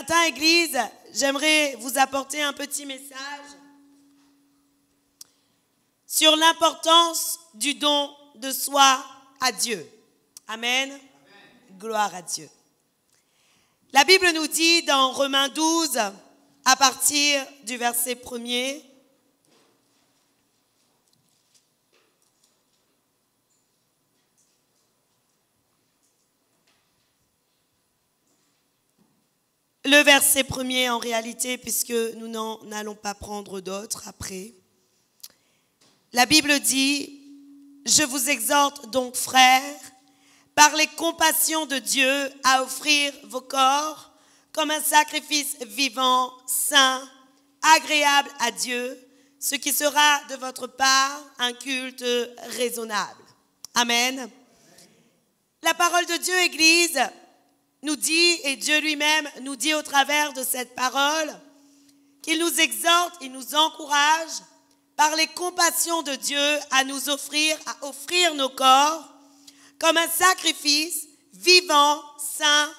matin, Église, j'aimerais vous apporter un petit message sur l'importance du don de soi à Dieu. Amen. Amen. Gloire à Dieu. La Bible nous dit dans Romains 12, à partir du verset 1er, le verset 1er en réalité, puisque nous n'en allons pas prendre d'autres après. La Bible dit, « Je vous exhorte donc, frères, par les compassions de Dieu, à offrir vos corps comme un sacrifice vivant, saint, agréable à Dieu, ce qui sera de votre part un culte raisonnable. » Amen. La parole de Dieu, Église, nous dit, et Dieu lui-même nous dit au travers de cette parole, qu'il nous exhorte, il nous encourage par les compassions de Dieu à nous offrir nos corps comme un sacrifice vivant, saint,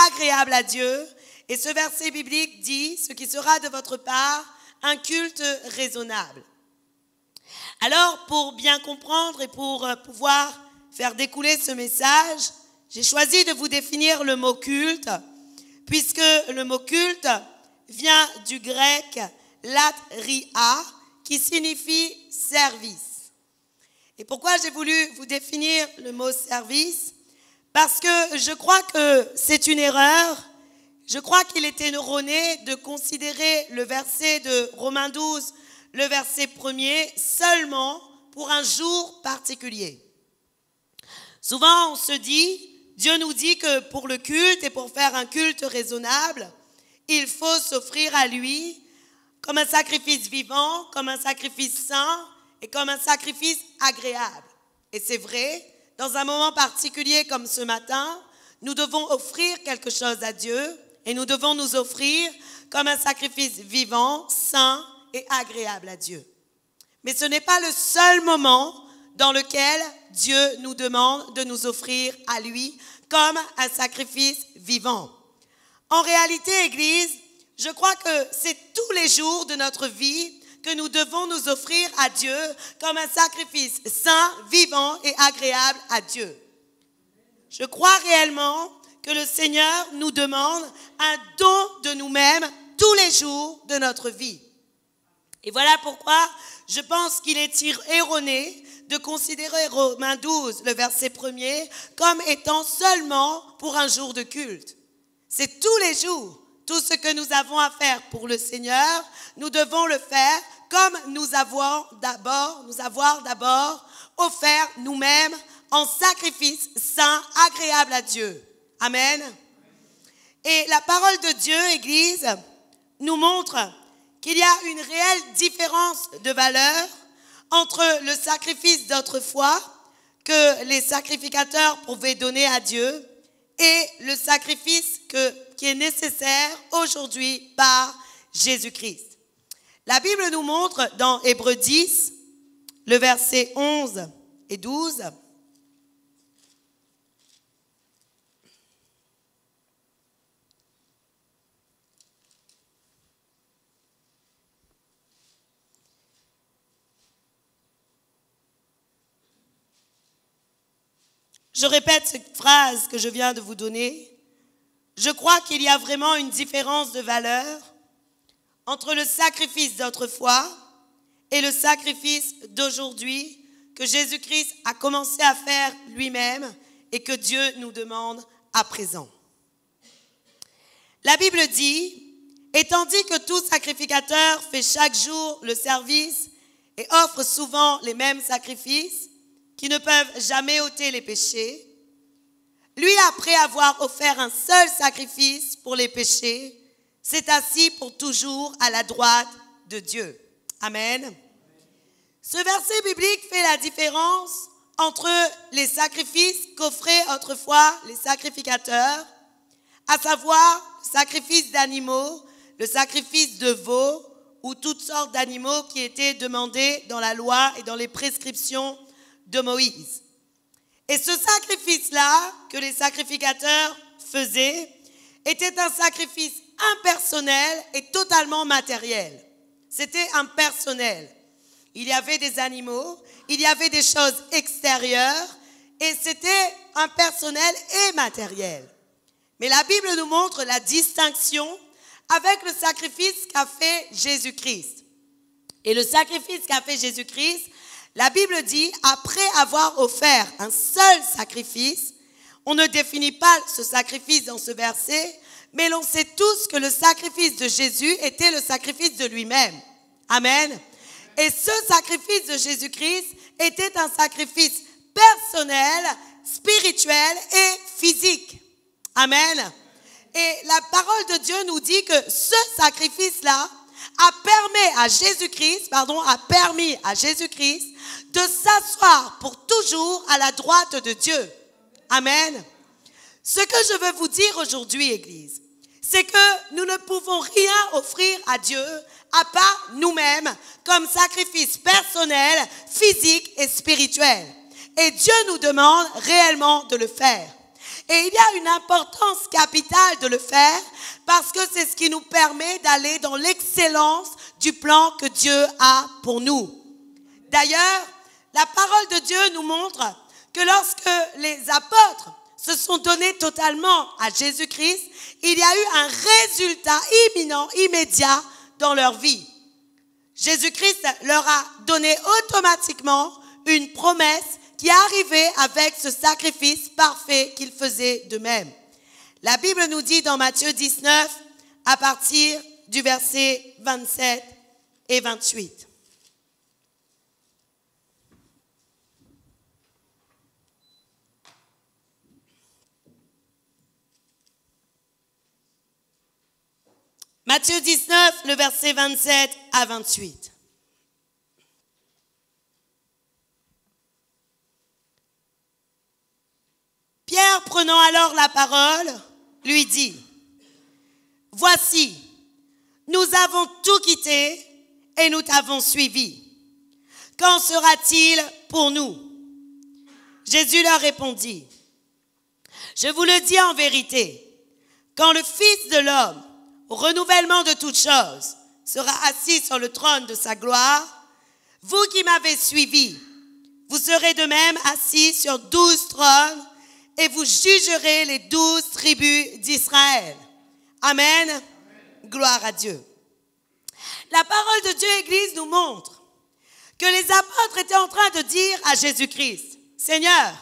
agréable à Dieu. Et ce verset biblique dit, ce qui sera de votre part un culte raisonnable. Alors, pour bien comprendre et pour pouvoir faire découler ce message, j'ai choisi de vous définir le mot culte, puisque le mot culte vient du grec latria, qui signifie service. Et pourquoi j'ai voulu vous définir le mot service? Parce que je crois que c'est une erreur. Je crois qu'il est erroné de considérer le verset de Romains 12, le verset 1er, seulement pour un jour particulier. Souvent, on se dit, Dieu nous dit que pour le culte et pour faire un culte raisonnable, il faut s'offrir à lui comme un sacrifice vivant, comme un sacrifice saint et comme un sacrifice agréable. Et c'est vrai, dans un moment particulier comme ce matin, nous devons offrir quelque chose à Dieu et nous devons nous offrir comme un sacrifice vivant, saint et agréable à Dieu. Mais ce n'est pas le seul moment dans lequel Dieu nous demande de nous offrir à lui comme un sacrifice vivant. En réalité, Église, je crois que c'est tous les jours de notre vie que nous devons nous offrir à Dieu comme un sacrifice saint, vivant et agréable à Dieu. Je crois réellement que le Seigneur nous demande un don de nous-mêmes tous les jours de notre vie. Et voilà pourquoi je pense qu'il est erroné de considérer Romains 12, le verset 1er, comme étant seulement pour un jour de culte. C'est tous les jours. Tout ce que nous avons à faire pour le Seigneur, nous devons le faire comme nous avoir d'abord offert nous-mêmes en sacrifice saint, agréable à Dieu. Amen. Et la parole de Dieu, Église, nous montre qu'il y a une réelle différence de valeur entre le sacrifice d'autrefois que les sacrificateurs pouvaient donner à Dieu et le sacrifice qui est nécessaire aujourd'hui par Jésus-Christ. La Bible nous montre dans Hébreux 10, le verset 11 et 12, je répète cette phrase que je viens de vous donner. Je crois qu'il y a vraiment une différence de valeur entre le sacrifice d'autrefois et le sacrifice d'aujourd'hui que Jésus-Christ a commencé à faire lui-même et que Dieu nous demande à présent. La Bible dit, « Et tandis que tout sacrificateur fait chaque jour le service et offre souvent les mêmes sacrifices, qui ne peuvent jamais ôter les péchés, lui, après avoir offert un seul sacrifice pour les péchés, s'est assis pour toujours à la droite de Dieu. » Amen. Ce verset biblique fait la différence entre les sacrifices qu'offraient autrefois les sacrificateurs, à savoir le sacrifice d'animaux, le sacrifice de veaux ou toutes sortes d'animaux qui étaient demandés dans la loi et dans les prescriptions de Moïse. Et ce sacrifice-là que les sacrificateurs faisaient était un sacrifice impersonnel et totalement matériel. C'était impersonnel. Il y avait des animaux, il y avait des choses extérieures et c'était impersonnel et matériel. Mais la Bible nous montre la distinction avec le sacrifice qu'a fait Jésus-Christ. Et le sacrifice qu'a fait Jésus-Christ, la Bible dit, après avoir offert un seul sacrifice, on ne définit pas ce sacrifice dans ce verset, mais l'on sait tous que le sacrifice de Jésus était le sacrifice de lui-même. Amen. Et ce sacrifice de Jésus-Christ était un sacrifice personnel, spirituel et physique. Amen. Et la parole de Dieu nous dit que ce sacrifice-là a permis à Jésus-Christ de s'asseoir pour toujours à la droite de Dieu. Amen. Ce que je veux vous dire aujourd'hui, Église, c'est que nous ne pouvons rien offrir à Dieu à part nous-mêmes comme sacrifice personnel, physique et spirituel. Et Dieu nous demande réellement de le faire. Et il y a une importance capitale de le faire parce que c'est ce qui nous permet d'aller dans l'excellence du plan que Dieu a pour nous. D'ailleurs, la parole de Dieu nous montre que lorsque les apôtres se sont donnés totalement à Jésus-Christ, il y a eu un résultat immédiat dans leur vie. Jésus-Christ leur a donné automatiquement une promesse qui arrivait avec ce sacrifice parfait qu'il faisait d'eux-mêmes. La Bible nous dit dans Matthieu 19, à partir du verset 27 et 28. Matthieu 19, le verset 27 à 28. Pierre, prenant alors la parole, lui dit, « Voici, nous avons tout quitté et nous t'avons suivi. Qu'en sera-t-il pour nous ?» Jésus leur répondit, « Je vous le dis en vérité, quand le Fils de l'homme, au renouvellement de toutes choses, sera assis sur le trône de sa gloire, vous qui m'avez suivi, vous serez de même assis sur 12 trônes et vous jugerez les 12 tribus d'Israël. » Amen. Amen. Gloire à Dieu. La parole de Dieu, Église, nous montre que les apôtres étaient en train de dire à Jésus-Christ, « Seigneur,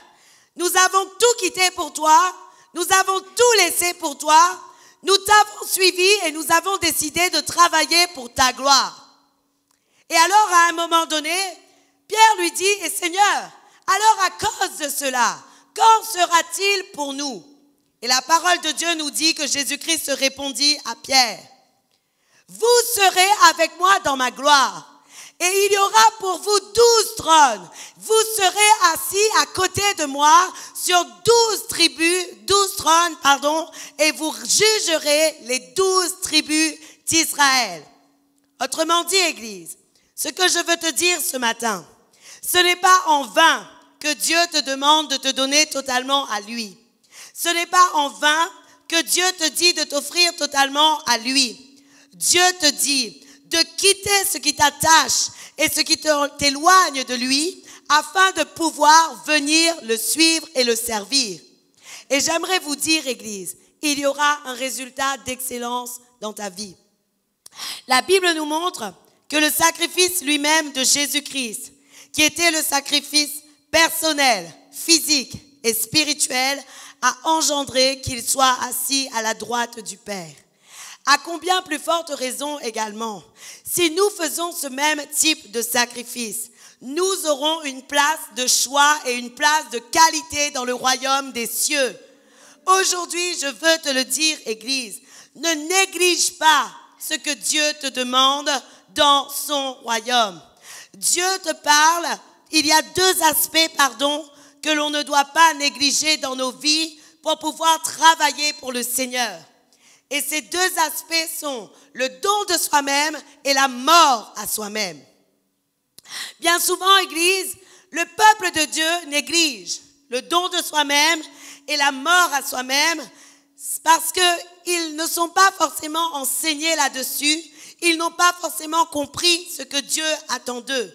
nous avons tout quitté pour toi, nous avons tout laissé pour toi, nous t'avons suivi et nous avons décidé de travailler pour ta gloire. » Et alors, à un moment donné, Pierre lui dit, « Et Seigneur, alors à cause de cela, qu'en sera-t-il pour nous ?» Et la parole de Dieu nous dit que Jésus-Christ répondit à Pierre, « Vous serez avec moi dans ma gloire. Et il y aura pour vous 12 trônes. Vous serez assis à côté de moi sur 12 trônes, et vous jugerez les 12 tribus d'Israël. » Autrement dit, Église, ce que je veux te dire ce matin, ce n'est pas en vain que Dieu te demande de te donner totalement à lui. Ce n'est pas en vain que Dieu te dit de t'offrir totalement à lui. Dieu te dit de quitter ce qui t'attache et ce qui t'éloigne de lui afin de pouvoir venir le suivre et le servir. Et j'aimerais vous dire, Église, il y aura un résultat d'excellence dans ta vie. La Bible nous montre que le sacrifice lui-même de Jésus-Christ, qui était le sacrifice personnel, physique et spirituel, a engendré qu'il soit assis à la droite du Père. À combien plus forte raison également, si nous faisons ce même type de sacrifice, nous aurons une place de choix et une place de qualité dans le royaume des cieux. Aujourd'hui, je veux te le dire, Église, ne néglige pas ce que Dieu te demande dans son royaume. Dieu te parle, il y a deux aspects, que l'on ne doit pas négliger dans nos vies pour pouvoir travailler pour le Seigneur. Et ces deux aspects sont le don de soi-même et la mort à soi-même. Bien souvent, Église, le peuple de Dieu néglige le don de soi-même et la mort à soi-même. parce qu'ils ne sont pas forcément enseignés là-dessus. Ils n'ont pas forcément compris ce que Dieu attend d'eux.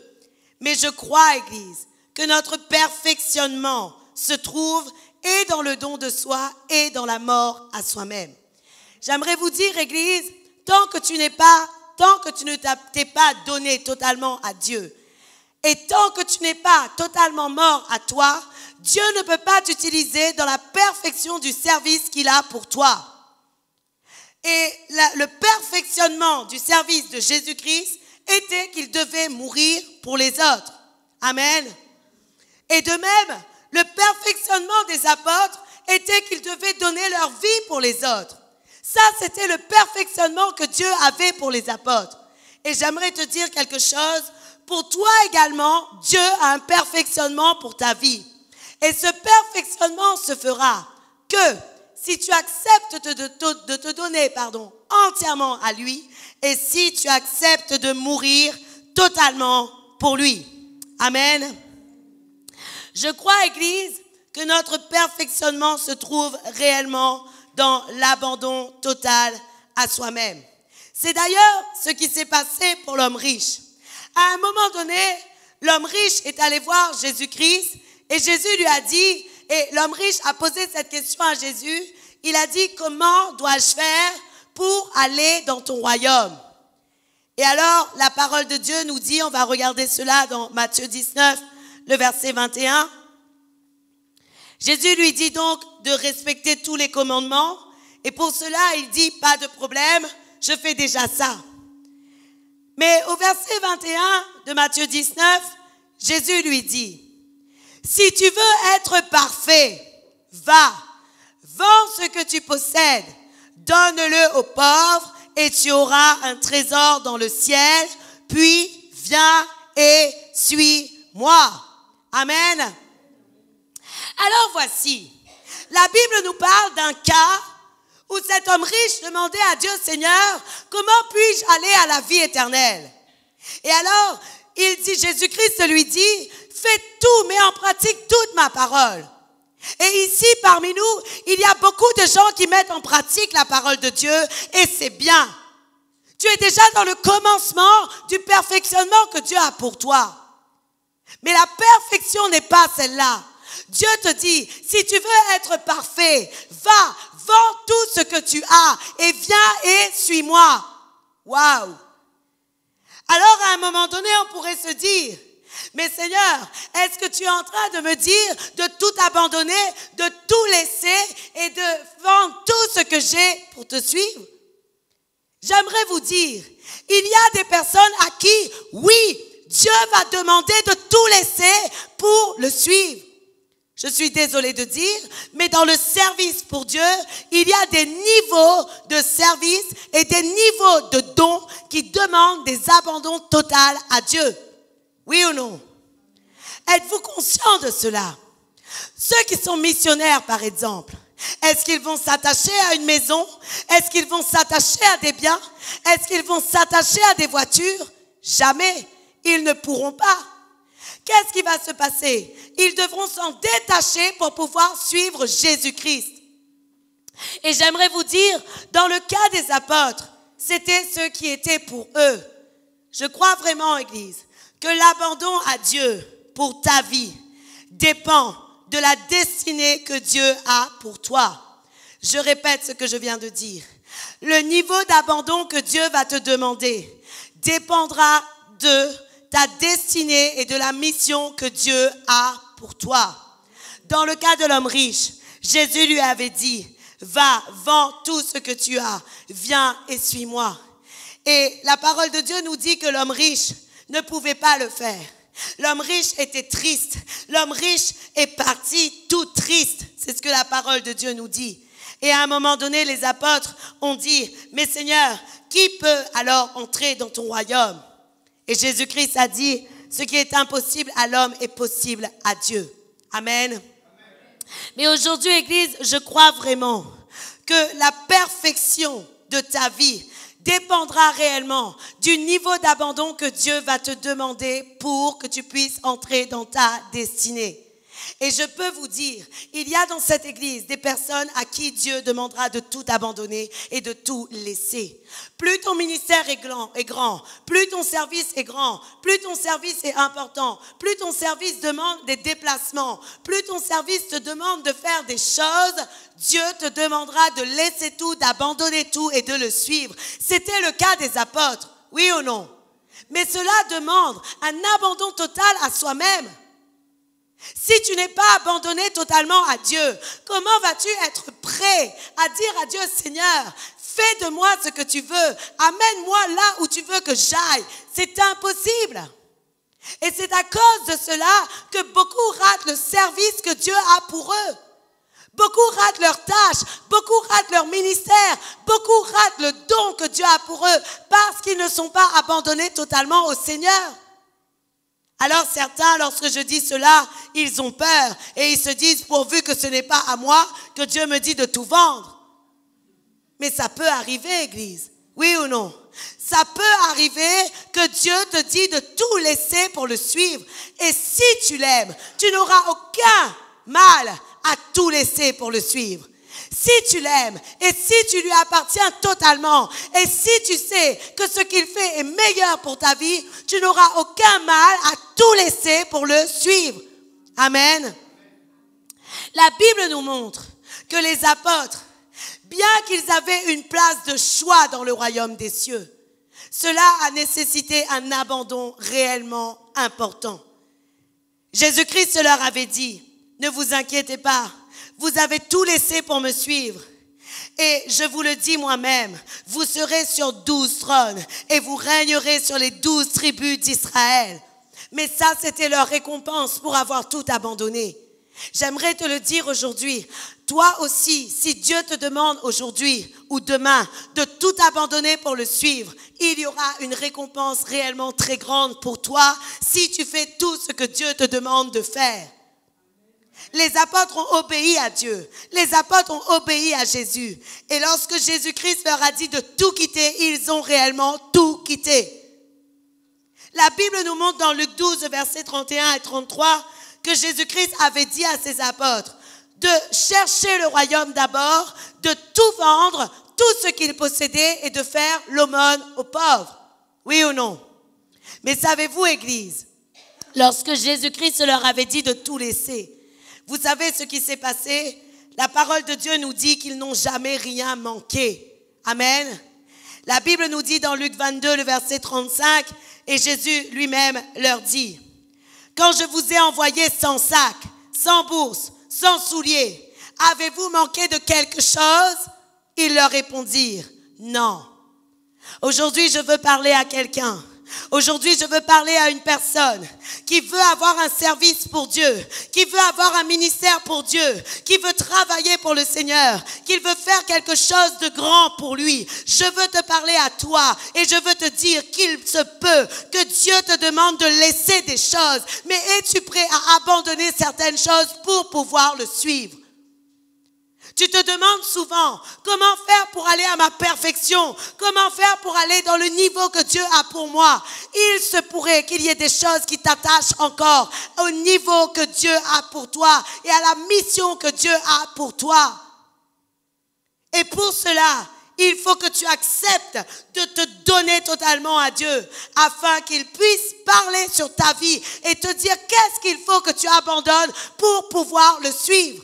Mais je crois, Église, que notre perfectionnement se trouve et dans le don de soi et dans la mort à soi-même. J'aimerais vous dire, Église, tant que tu ne t'es pas donné totalement à Dieu, et tant que tu n'es pas totalement mort à toi, Dieu ne peut pas t'utiliser dans la perfection du service qu'il a pour toi. Et le perfectionnement du service de Jésus-Christ était qu'il devait mourir pour les autres. Amen. Et de même, le perfectionnement des apôtres était qu'ils devaient donner leur vie pour les autres. Ça, c'était le perfectionnement que Dieu avait pour les apôtres. Et j'aimerais te dire quelque chose. Pour toi également, Dieu a un perfectionnement pour ta vie. Et ce perfectionnement se fera que si tu acceptes de te donner entièrement à lui et si tu acceptes de mourir totalement pour lui. Amen. Je crois, Église, que notre perfectionnement se trouve réellement dans l'abandon total à soi-même. C'est d'ailleurs ce qui s'est passé pour l'homme riche. À un moment donné, l'homme riche est allé voir Jésus-Christ et Jésus lui a dit, et l'homme riche a posé cette question à Jésus, il a dit, comment dois-je faire pour aller dans ton royaume? Et alors, la parole de Dieu nous dit, on va regarder cela dans Matthieu 19, le verset 21. Jésus lui dit donc de respecter tous les commandements. Et pour cela, il dit, pas de problème, je fais déjà ça. Mais au verset 21 de Matthieu 19, Jésus lui dit, si tu veux être parfait, va, vends ce que tu possèdes, donne-le aux pauvres et tu auras un trésor dans le ciel, puis viens et suis-moi. Amen. Alors voici, la Bible nous parle d'un cas où cet homme riche demandait à Dieu, Seigneur, comment puis-je aller à la vie éternelle? Et alors, Jésus-Christ lui dit, fais tout, mets en pratique toute ma parole. Et ici, parmi nous, il y a beaucoup de gens qui mettent en pratique la parole de Dieu et c'est bien. Tu es déjà dans le commencement du perfectionnement que Dieu a pour toi. Mais la perfection n'est pas celle-là. Dieu te dit, si tu veux être parfait, va, vends tout ce que tu as et viens et suis-moi. Waouh! Alors, à un moment donné, on pourrait se dire, mais Seigneur, est-ce que tu es en train de me dire de tout abandonner, de tout laisser et de vendre tout ce que j'ai pour te suivre? J'aimerais vous dire, il y a des personnes à qui, oui, Dieu va demander de tout laisser pour le suivre. Je suis désolée de dire, mais dans le service pour Dieu, il y a des niveaux de service et des niveaux de dons qui demandent des abandons totaux à Dieu. Oui ou non? Êtes-vous conscient de cela? Ceux qui sont missionnaires, par exemple, est-ce qu'ils vont s'attacher à une maison? Est-ce qu'ils vont s'attacher à des biens? Est-ce qu'ils vont s'attacher à des voitures? Jamais. Ils ne pourront pas. Qu'est-ce qui va se passer? Ils devront s'en détacher pour pouvoir suivre Jésus-Christ. Et j'aimerais vous dire, dans le cas des apôtres, c'était ce qui était pour eux. Je crois vraiment, Église, que l'abandon à Dieu pour ta vie dépend de la destinée que Dieu a pour toi. Je répète ce que je viens de dire. Le niveau d'abandon que Dieu va te demander dépendra de ta destinée et de la mission que Dieu a pour toi. Dans le cas de l'homme riche, Jésus lui avait dit, va, vends tout ce que tu as, viens et suis-moi. Et la parole de Dieu nous dit que l'homme riche ne pouvait pas le faire. L'homme riche était triste. L'homme riche est parti tout triste. C'est ce que la parole de Dieu nous dit. Et à un moment donné, les apôtres ont dit, mais Seigneur, qui peut alors entrer dans ton royaume? Et Jésus-Christ a dit, ce qui est impossible à l'homme est possible à Dieu. Amen. Amen. Mais aujourd'hui, Église, je crois vraiment que la perfection de ta vie dépendra réellement du niveau d'abandon que Dieu va te demander pour que tu puisses entrer dans ta destinée. Et je peux vous dire, il y a dans cette église des personnes à qui Dieu demandera de tout abandonner et de tout laisser. Plus ton ministère est grand, plus ton service est grand, plus ton service est important, plus ton service demande des déplacements, plus ton service te demande de faire des choses, Dieu te demandera de laisser tout, d'abandonner tout et de le suivre. C'était le cas des apôtres, oui ou non? Mais cela demande un abandon total à soi-même. Si tu n'es pas abandonné totalement à Dieu, comment vas-tu être prêt à dire à Dieu, Seigneur, fais de moi ce que tu veux, amène-moi là où tu veux que j'aille? C'est impossible. Et c'est à cause de cela que beaucoup ratent le service que Dieu a pour eux. Beaucoup ratent leurs tâches, beaucoup ratent leur ministère, beaucoup ratent le don que Dieu a pour eux parce qu'ils ne sont pas abandonnés totalement au Seigneur. Alors certains, lorsque je dis cela, ils ont peur et ils se disent, pourvu que ce n'est pas à moi que Dieu me dit de tout vendre. Mais ça peut arriver, Église, oui ou non? Ça peut arriver que Dieu te dit de tout laisser pour le suivre. Et si tu l'aimes, tu n'auras aucun mal à tout laisser pour le suivre. Si tu l'aimes et si tu lui appartiens totalement et si tu sais que ce qu'il fait est meilleur pour ta vie, tu n'auras aucun mal à tout laisser pour le suivre. Amen. La Bible nous montre que les apôtres, bien qu'ils avaient une place de choix dans le royaume des cieux, cela a nécessité un abandon réellement important. Jésus-Christ leur avait dit, ne vous inquiétez pas, vous avez tout laissé pour me suivre. Et je vous le dis moi-même, vous serez sur 12 trônes et vous régnerez sur les 12 tribus d'Israël. Mais ça, c'était leur récompense pour avoir tout abandonné. J'aimerais te le dire aujourd'hui. Toi aussi, si Dieu te demande aujourd'hui ou demain de tout abandonner pour le suivre, il y aura une récompense réellement très grande pour toi si tu fais tout ce que Dieu te demande de faire. Les apôtres ont obéi à Dieu. Les apôtres ont obéi à Jésus. Et lorsque Jésus-Christ leur a dit de tout quitter, ils ont réellement tout quitté. La Bible nous montre dans Luc 12, versets 31 et 33, que Jésus-Christ avait dit à ses apôtres de chercher le royaume d'abord, de tout vendre, tout ce qu'ils possédaient et de faire l'aumône aux pauvres. Oui ou non? Mais savez-vous, Église, lorsque Jésus-Christ leur avait dit de tout laisser, vous savez ce qui s'est passé? La parole de Dieu nous dit qu'ils n'ont jamais rien manqué. Amen. La Bible nous dit dans Luc 22, le verset 35, et Jésus lui-même leur dit, « Quand je vous ai envoyé sans sac, sans bourse, sans souliers, avez-vous manqué de quelque chose? » Ils leur répondirent, « Non. » Aujourd'hui, je veux parler à quelqu'un. Aujourd'hui, je veux parler à une personne qui veut avoir un service pour Dieu, qui veut avoir un ministère pour Dieu, qui veut travailler pour le Seigneur, qui veut faire quelque chose de grand pour lui. Je veux te parler à toi et je veux te dire qu'il se peut que Dieu te demande de laisser des choses. Mais es-tu prêt à abandonner certaines choses pour pouvoir le suivre? Tu te demandes souvent, comment faire pour aller à ma perfection? Comment faire pour aller dans le niveau que Dieu a pour moi? Il se pourrait qu'il y ait des choses qui t'attachent encore au niveau que Dieu a pour toi et à la mission que Dieu a pour toi. Et pour cela, il faut que tu acceptes de te donner totalement à Dieu afin qu'il puisse parler sur ta vie et te dire qu'est-ce qu'il faut que tu abandonnes pour pouvoir le suivre.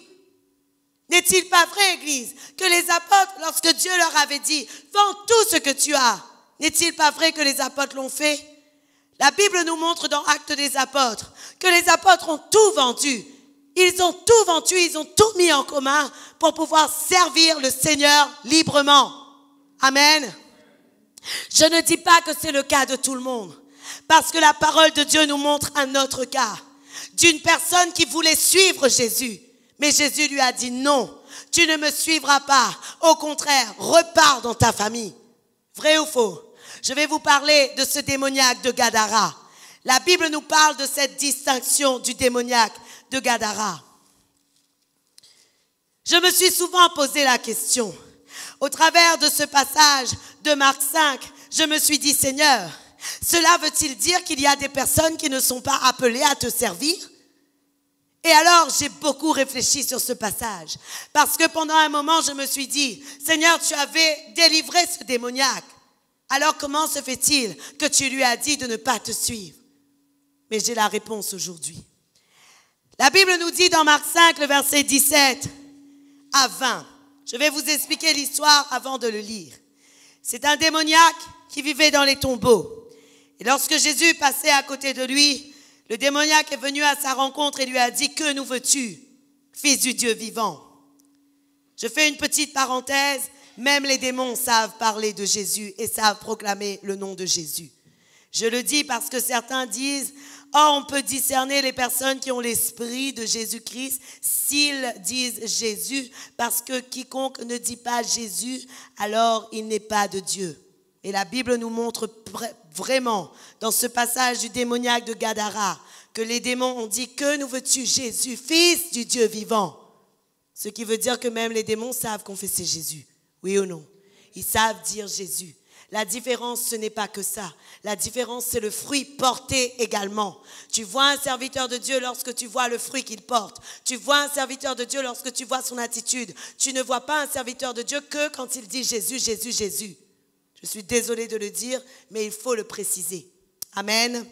N'est-il pas vrai, Église, que les apôtres, lorsque Dieu leur avait dit, vends tout ce que tu as, n'est-il pas vrai que les apôtres l'ont fait? La Bible nous montre dans Actes des apôtres que les apôtres ont tout vendu. Ils ont tout vendu, ils ont tout mis en commun pour pouvoir servir le Seigneur librement. Amen. Je ne dis pas que c'est le cas de tout le monde, parce que la parole de Dieu nous montre un autre cas d'une personne qui voulait suivre Jésus. Mais Jésus lui a dit non, tu ne me suivras pas. Au contraire, repars dans ta famille. Vrai ou faux? Je vais vous parler de ce démoniaque de Gadara. La Bible nous parle de cette distinction du démoniaque de Gadara. Je me suis souvent posé la question. Au travers de ce passage de Marc 5, je me suis dit, Seigneur, cela veut-il dire qu'il y a des personnes qui ne sont pas appelées à te servir? Et alors, j'ai beaucoup réfléchi sur ce passage. Parce que pendant un moment, je me suis dit, Seigneur, tu avais délivré ce démoniaque. Alors, comment se fait-il que tu lui as dit de ne pas te suivre? Mais j'ai la réponse aujourd'hui. La Bible nous dit dans Marc 5, le verset 17 à 20. Je vais vous expliquer l'histoire avant de le lire. C'est un démoniaque qui vivait dans les tombeaux. Et lorsque Jésus passait à côté de lui, le démoniaque est venu à sa rencontre et lui a dit « Que nous veux-tu, fils du Dieu vivant ?» Je fais une petite parenthèse. Même les démons savent parler de Jésus et savent proclamer le nom de Jésus. Je le dis parce que certains disent « Oh, on peut discerner les personnes qui ont l'esprit de Jésus-Christ s'ils disent Jésus, parce que quiconque ne dit pas Jésus, alors il n'est pas de Dieu. » Et la Bible nous montre vraiment, dans ce passage du démoniaque de Gadara, que les démons ont dit « Que nous veux-tu, Jésus, fils du Dieu vivant ?» Ce qui veut dire que même les démons savent confesser Jésus. Oui ou non? Ils savent dire Jésus. La différence, ce n'est pas que ça. La différence, c'est le fruit porté également. Tu vois un serviteur de Dieu lorsque tu vois le fruit qu'il porte. Tu vois un serviteur de Dieu lorsque tu vois son attitude. Tu ne vois pas un serviteur de Dieu que quand il dit Jésus, Jésus, Jésus. Je suis désolée de le dire, mais il faut le préciser. Amen.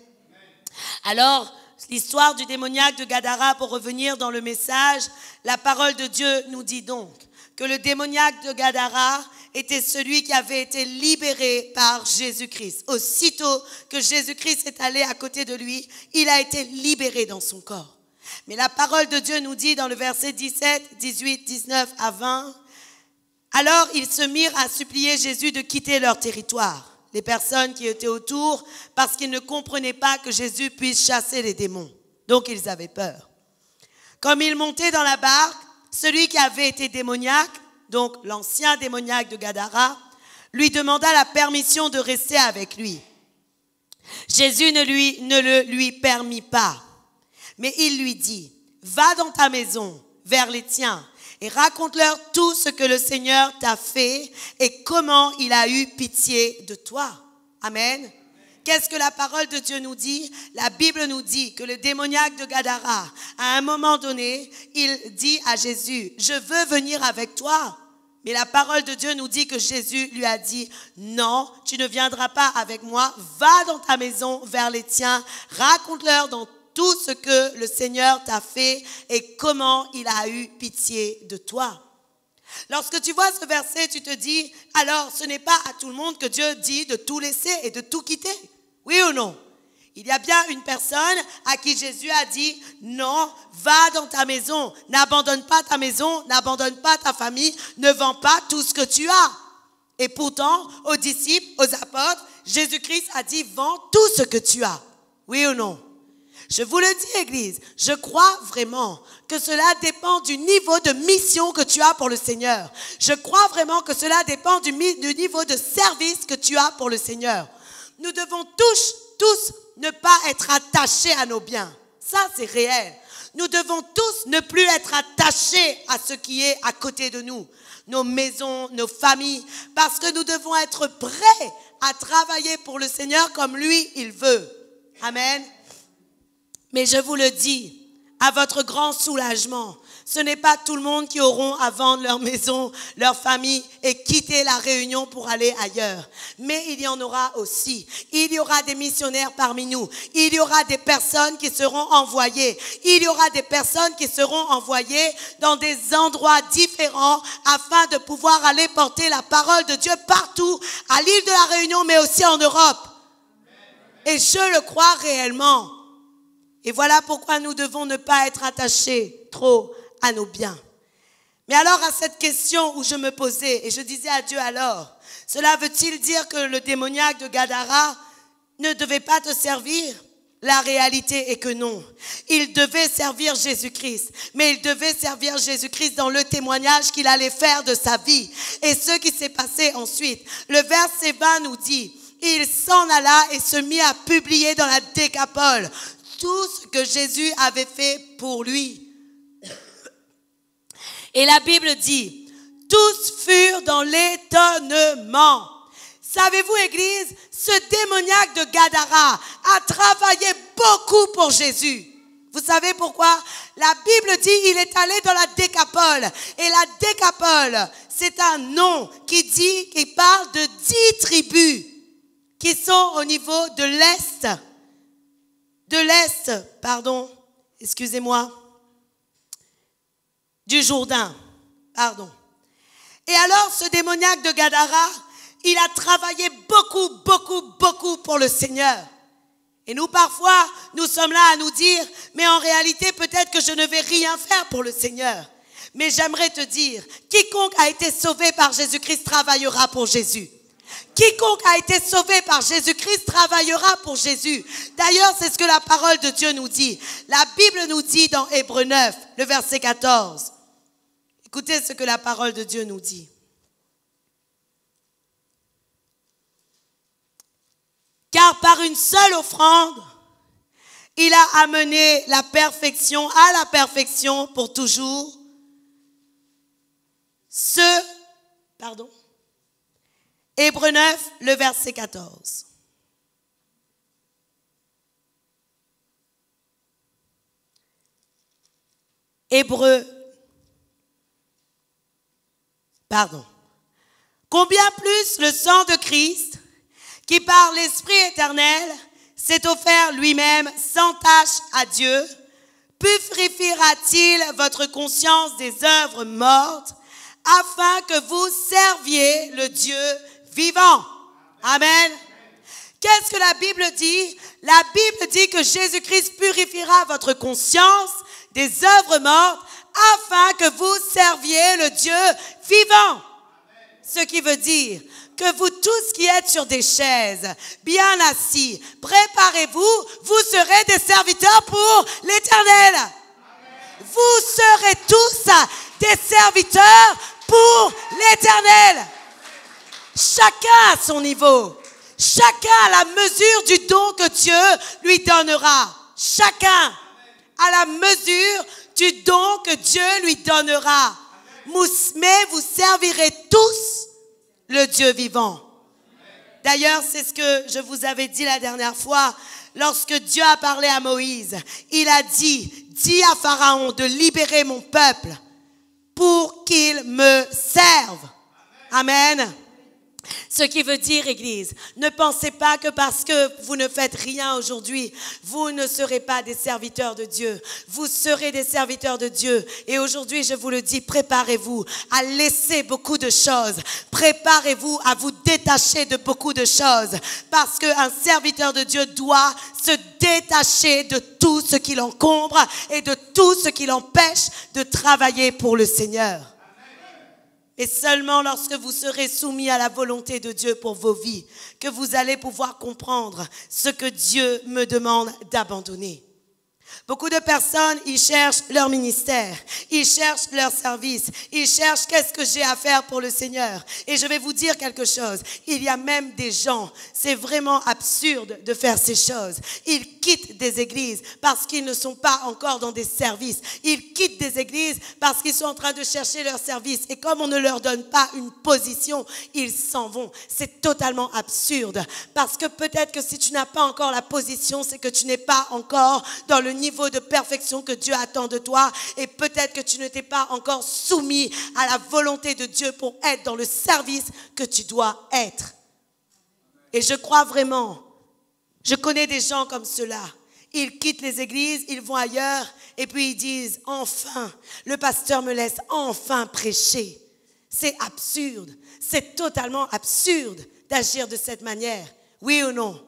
Alors, l'histoire du démoniaque de Gadara, pour revenir dans le message, la parole de Dieu nous dit donc que le démoniaque de Gadara était celui qui avait été libéré par Jésus-Christ. Aussitôt que Jésus-Christ est allé à côté de lui, il a été libéré dans son corps. Mais la parole de Dieu nous dit dans le verset 17, 18, 19 à 20, « Alors ils se mirent à supplier Jésus de quitter leur territoire, les personnes qui étaient autour, parce qu'ils ne comprenaient pas que Jésus puisse chasser les démons. Donc ils avaient peur. Comme ils montaient dans la barque, celui qui avait été démoniaque, donc l'ancien démoniaque de Gadara, lui demanda la permission de rester avec lui. Jésus ne le lui permit pas, mais il lui dit, « Va dans ta maison, vers les tiens, et raconte-leur tout ce que le Seigneur t'a fait et comment il a eu pitié de toi. » Amen. Qu'est-ce que la parole de Dieu nous dit? La Bible nous dit que le démoniaque de Gadara, à un moment donné, il dit à Jésus, « Je veux venir avec toi. » Mais la parole de Dieu nous dit que Jésus lui a dit, « Non, tu ne viendras pas avec moi. Va dans ta maison vers les tiens. Raconte-leur dans tout ce que le Seigneur t'a fait et comment il a eu pitié de toi. » Lorsque tu vois ce verset, tu te dis, alors ce n'est pas à tout le monde que Dieu dit de tout laisser et de tout quitter. Oui ou non? Il y a bien une personne à qui Jésus a dit, non, va dans ta maison, n'abandonne pas ta maison, n'abandonne pas ta famille, ne vends pas tout ce que tu as. Et pourtant, aux disciples, aux apôtres, Jésus-Christ a dit, vends tout ce que tu as. Oui ou non? Je vous le dis, Église, je crois vraiment que cela dépend du niveau de mission que tu as pour le Seigneur. Je crois vraiment que cela dépend du niveau de service que tu as pour le Seigneur. Nous devons tous ne pas être attachés à nos biens. Ça, c'est réel. Nous devons tous ne plus être attachés à ce qui est à côté de nous, nos maisons, nos familles, parce que nous devons être prêts à travailler pour le Seigneur comme lui, il veut. Amen. Mais je vous le dis, à votre grand soulagement, ce n'est pas tout le monde qui auront à vendre leur maison, leur famille et quitter la Réunion pour aller ailleurs. Mais il y en aura aussi. Il y aura des missionnaires parmi nous. Il y aura des personnes qui seront envoyées. Il y aura des personnes qui seront envoyées dans des endroits différents afin de pouvoir aller porter la parole de Dieu partout, à l'île de la Réunion, mais aussi en Europe. Et je le crois réellement. Et voilà pourquoi nous devons ne pas être attachés trop à nos biens. Mais alors à cette question où je me posais, et je disais à Dieu alors, cela veut-il dire que le démoniaque de Gadara ne devait pas te servir? La réalité est que non. Il devait servir Jésus-Christ, mais il devait servir Jésus-Christ dans le témoignage qu'il allait faire de sa vie. Et ce qui s'est passé ensuite, le verset 20 nous dit, il s'en alla et se mit à publier dans la Décapole tout ce que Jésus avait fait pour lui. Et la Bible dit, tous furent dans l'étonnement. Savez-vous, Église, ce démoniaque de Gadara a travaillé beaucoup pour Jésus. Vous savez pourquoi? la Bible dit il est allé dans la Décapole. Et la Décapole, c'est un nom qui parle de 10 tribus qui sont au niveau de l'Est. Du Jourdain, Et alors, ce démoniaque de Gadara, il a travaillé beaucoup pour le Seigneur. Et nous, parfois, nous sommes là à nous dire, mais en réalité, peut-être que je ne vais rien faire pour le Seigneur. Mais j'aimerais te dire, quiconque a été sauvé par Jésus-Christ travaillera pour Jésus. Quiconque a été sauvé par Jésus-Christ travaillera pour Jésus. D'ailleurs, c'est ce que la parole de Dieu nous dit. La Bible nous dit dans Hébreux 9, le verset 14. Écoutez ce que la parole de Dieu nous dit. Car par une seule offrande, il a amené la perfection à la perfection pour toujours. Hébreux 9, le verset 14. Combien plus le sang de Christ, qui par l'Esprit éternel s'est offert lui-même sans tache à Dieu, purifiera-t-il votre conscience des œuvres mortes, afin que vous serviez le Dieu vivant. Amen. Qu'est-ce que la Bible dit? La Bible dit que Jésus-Christ purifiera votre conscience des œuvres mortes, afin que vous serviez le Dieu vivant. Ce qui veut dire que vous tous qui êtes sur des chaises, bien assis, préparez-vous, vous serez des serviteurs pour l'Éternel. Vous serez tous des serviteurs pour l'Éternel. Chacun à son niveau. Chacun à la mesure du don que Dieu lui donnera. Chacun à la mesure du don que Dieu lui donnera. Mais vous servirez tous le Dieu vivant. D'ailleurs, c'est ce que je vous avais dit la dernière fois. Lorsque Dieu a parlé à Moïse, il a dit, dis à Pharaon de libérer mon peuple pour qu'il me serve. Amen. Ce qui veut dire, Église, ne pensez pas que parce que vous ne faites rien aujourd'hui, vous ne serez pas des serviteurs de Dieu. Vous serez des serviteurs de Dieu. Et aujourd'hui, je vous le dis, préparez-vous à laisser beaucoup de choses. Préparez-vous à vous détacher de beaucoup de choses. Parce qu'un serviteur de Dieu doit se détacher de tout ce qui l'encombre et de tout ce qui l'empêche de travailler pour le Seigneur. Et seulement lorsque vous serez soumis à la volonté de Dieu pour vos vies, que vous allez pouvoir comprendre ce que Dieu me demande d'abandonner. Beaucoup de personnes, ils cherchent leur ministère, ils cherchent leur service, ils cherchent qu'est-ce que j'ai à faire pour le Seigneur. Et je vais vous dire quelque chose, il y a même des gens, c'est vraiment absurde de faire ces choses. Ils quittent des églises parce qu'ils ne sont pas encore dans des services. Ils quittent des églises parce qu'ils sont en train de chercher leur service. Et comme on ne leur donne pas une position, ils s'en vont. C'est totalement absurde. Parce que peut-être que si tu n'as pas encore la position, c'est que tu n'es pas encore dans le niveau de perfection que Dieu attend de toi, et peut-être que tu ne t'es pas encore soumis à la volonté de Dieu pour être dans le service que tu dois être. Et je crois vraiment, je connais des gens comme ceux-là. Ils quittent les églises, ils vont ailleurs et puis ils disent « Enfin, le pasteur me laisse enfin prêcher ». C'est absurde, c'est totalement absurde d'agir de cette manière. Oui ou non?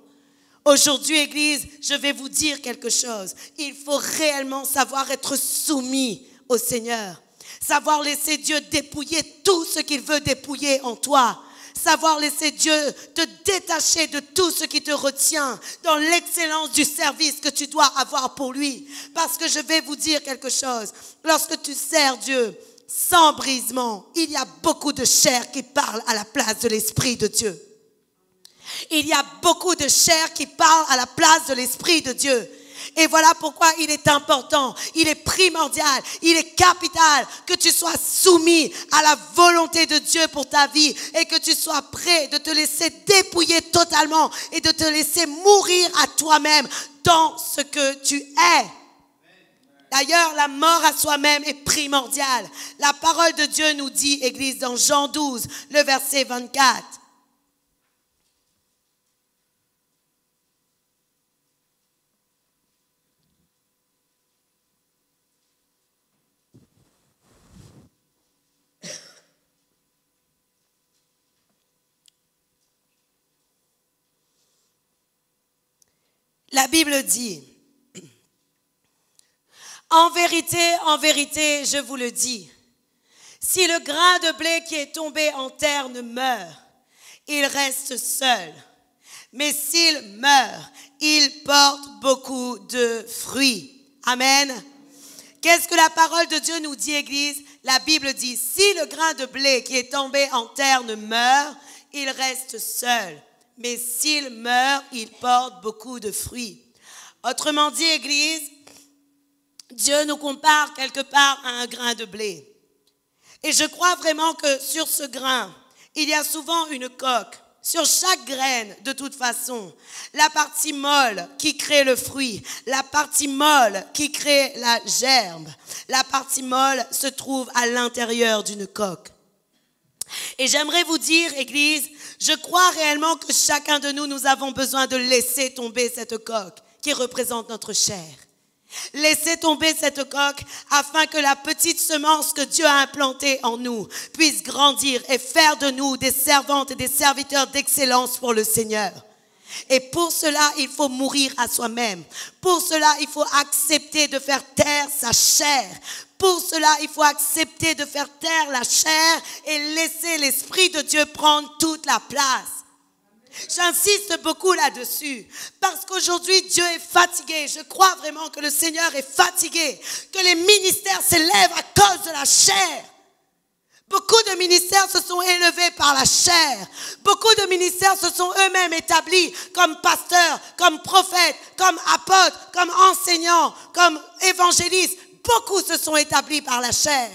Aujourd'hui, Église, je vais vous dire quelque chose. Il faut réellement savoir être soumis au Seigneur. Savoir laisser Dieu dépouiller tout ce qu'il veut dépouiller en toi. Savoir laisser Dieu te détacher de tout ce qui te retient dans l'excellence du service que tu dois avoir pour lui. Parce que je vais vous dire quelque chose. Lorsque tu sers Dieu sans brisement, il y a beaucoup de chair qui parle à la place de l'Esprit de Dieu. Il y a beaucoup de chair qui parle à la place de l'Esprit de Dieu. Et voilà pourquoi il est important, il est primordial, il est capital que tu sois soumis à la volonté de Dieu pour ta vie et que tu sois prêt de te laisser dépouiller totalement et de te laisser mourir à toi-même dans ce que tu es. D'ailleurs, la mort à soi-même est primordiale. La parole de Dieu nous dit, Église, dans Jean 12, le verset 24. La Bible dit, en vérité, je vous le dis, si le grain de blé qui est tombé en terre ne meurt, il reste seul. Mais s'il meurt, il porte beaucoup de fruits. Amen. Qu'est-ce que la parole de Dieu nous dit, Église? La Bible dit, si le grain de blé qui est tombé en terre ne meurt, il reste seul. Mais s'il meurt, il porte beaucoup de fruits. Autrement dit, Église, Dieu nous compare quelque part à un grain de blé. Et je crois vraiment que sur ce grain, il y a souvent une coque. Sur chaque graine, de toute façon, la partie molle qui crée le fruit, la partie molle qui crée la germe, la partie molle se trouve à l'intérieur d'une coque. Et j'aimerais vous dire, Église, je crois réellement que chacun de nous, nous avons besoin de laisser tomber cette coque qui représente notre chair. Laissez tomber cette coque afin que la petite semence que Dieu a implantée en nous puisse grandir et faire de nous des servantes et des serviteurs d'excellence pour le Seigneur. Et pour cela, il faut mourir à soi-même. Pour cela, il faut accepter de faire taire sa chair. Pour cela, il faut accepter de faire taire la chair et laisser l'Esprit de Dieu prendre toute la place. J'insiste beaucoup là-dessus parce qu'aujourd'hui Dieu est fatigué. Je crois vraiment que le Seigneur est fatigué, que les ministères s'élèvent à cause de la chair. Beaucoup de ministères se sont élevés par la chair. Beaucoup de ministères se sont eux-mêmes établis comme pasteurs, comme prophètes, comme apôtres, comme enseignants, comme évangélistes. Beaucoup se sont établis par la chair.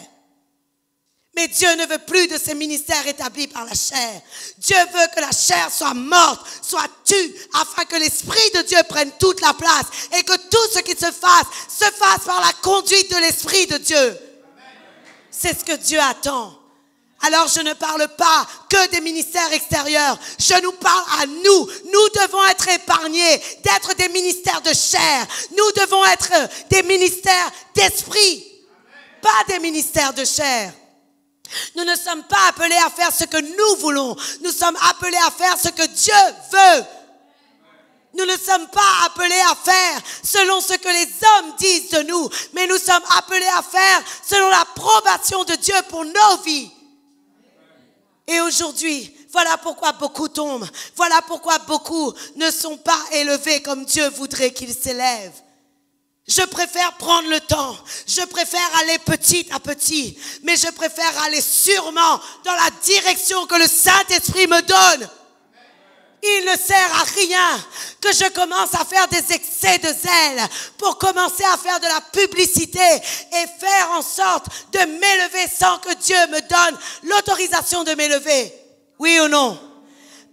Mais Dieu ne veut plus de ces ministères établis par la chair. Dieu veut que la chair soit morte, soit tue, afin que l'Esprit de Dieu prenne toute la place et que tout ce qui se fasse par la conduite de l'Esprit de Dieu. C'est ce que Dieu attend. Alors je ne parle pas que des ministères extérieurs, je nous parle à nous. Nous devons être épargnés d'être des ministères de chair. Nous devons être des ministères d'esprit, pas des ministères de chair. Nous ne sommes pas appelés à faire ce que nous voulons. Nous sommes appelés à faire ce que Dieu veut. Nous ne sommes pas appelés à faire selon ce que les hommes disent de nous, mais nous sommes appelés à faire selon l'approbation de Dieu pour nos vies. Et aujourd'hui, voilà pourquoi beaucoup tombent. Voilà pourquoi beaucoup ne sont pas élevés comme Dieu voudrait qu'ils s'élèvent. Je préfère prendre le temps, je préfère aller petit à petit, mais je préfère aller sûrement dans la direction que le Saint-Esprit me donne. Il ne sert à rien que je commence à faire des excès de zèle pour commencer à faire de la publicité et faire en sorte de m'élever sans que Dieu me donne l'autorisation de m'élever. Oui ou non?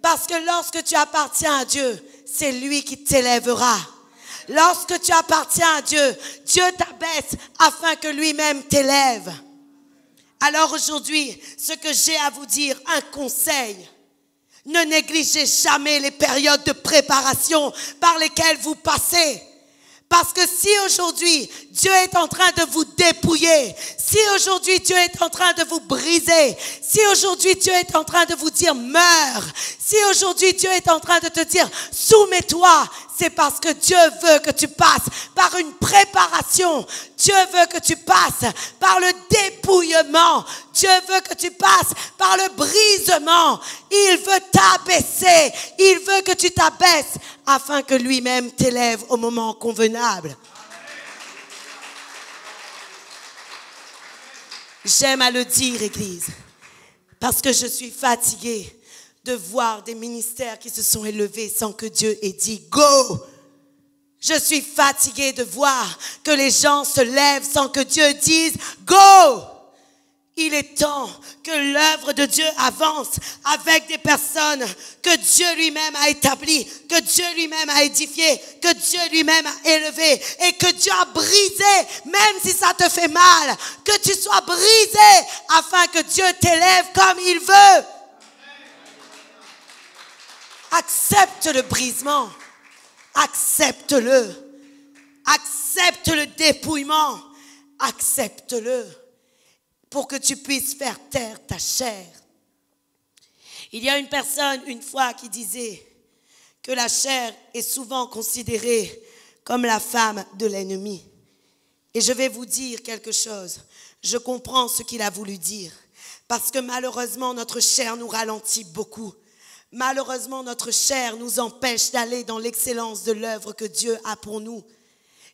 Parce que lorsque tu appartiens à Dieu, c'est lui qui t'élèvera. Lorsque tu appartiens à Dieu, Dieu t'abaisse afin que lui-même t'élève. Alors aujourd'hui, ce que j'ai à vous dire, un conseil. Ne négligez jamais les périodes de préparation par lesquelles vous passez. Parce que si aujourd'hui, Dieu est en train de vous dépouiller, si aujourd'hui Dieu est en train de vous briser, si aujourd'hui Dieu est en train de vous dire meurs, si aujourd'hui Dieu est en train de te dire soumets-toi, c'est parce que Dieu veut que tu passes par une préparation. Dieu veut que tu passes par le dépouillement. Dieu veut que tu passes par le brisement. Il veut t'abaisser. Il veut que tu t'abaisses afin que lui-même t'élève au moment convenable. J'aime à le dire, Église, parce que je suis fatiguée de voir des ministères qui se sont élevés sans que Dieu ait dit « Go ». Je suis fatiguée de voir que les gens se lèvent sans que Dieu dise « Go ». Il est temps que l'œuvre de Dieu avance avec des personnes que Dieu lui-même a établies, que Dieu lui-même a édifiées, que Dieu lui-même a élevées et que Dieu a brisé, même si ça te fait mal, que tu sois brisé afin que Dieu t'élève comme il veut. Accepte le brisement, accepte-le, accepte le dépouillement, accepte-le pour que tu puisses faire taire ta chair. Il y a une personne une fois qui disait que la chair est souvent considérée comme la femme de l'ennemi. Et je vais vous dire quelque chose. Je comprends ce qu'il a voulu dire. Parce que malheureusement, notre chair nous ralentit beaucoup. Malheureusement, notre chair nous empêche d'aller dans l'excellence de l'œuvre que Dieu a pour nous.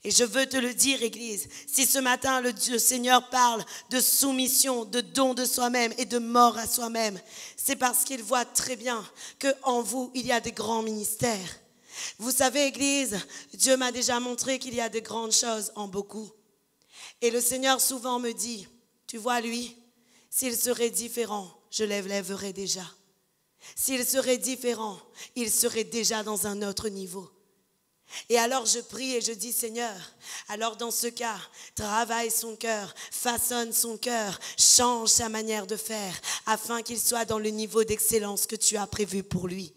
Et je veux te le dire, Église, si ce matin le Seigneur parle de soumission, de don de soi-même et de mort à soi-même, c'est parce qu'il voit très bien qu'en vous, il y a des grands ministères. Vous savez, Église, Dieu m'a déjà montré qu'il y a de grandes choses en beaucoup. Et le Seigneur souvent me dit, tu vois lui, s'il serait différent, je l'élèverais déjà. S'il serait différent, il serait déjà dans un autre niveau. Et alors je prie et je dis, Seigneur, alors dans ce cas, travaille son cœur, façonne son cœur, change sa manière de faire, afin qu'il soit dans le niveau d'excellence que tu as prévu pour lui.